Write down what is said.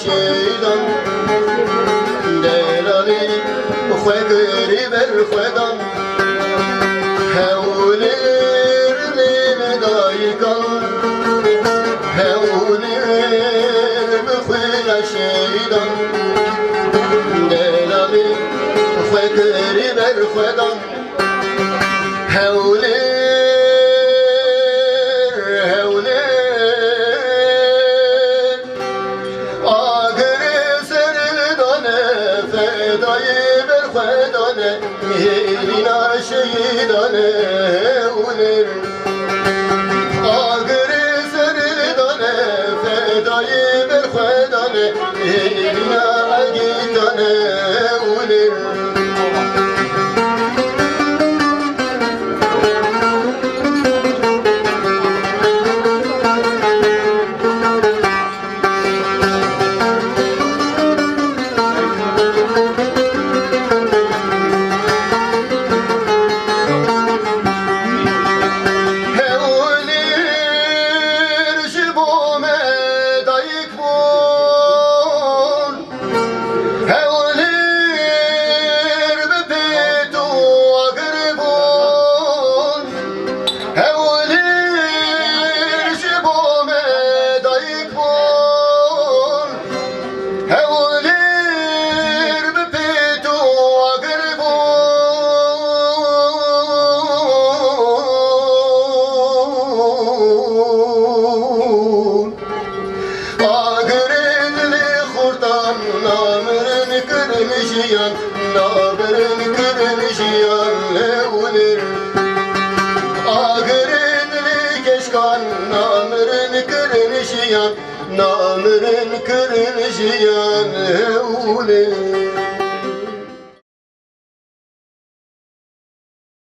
şeydan Delali Khwegri ber khwedan Hewlir lil daykan Hewlir bkhwela şeydan Delali Khwegri ber khwedan Hewlir Mihrina şehidane ulir Ağrı serdane fedayı ber khedane Mihrina agitane ulir Naberin kırmışyan levlir Ağrınlı keşkan Namerin kırmışyan Namerin kırmışyan levlir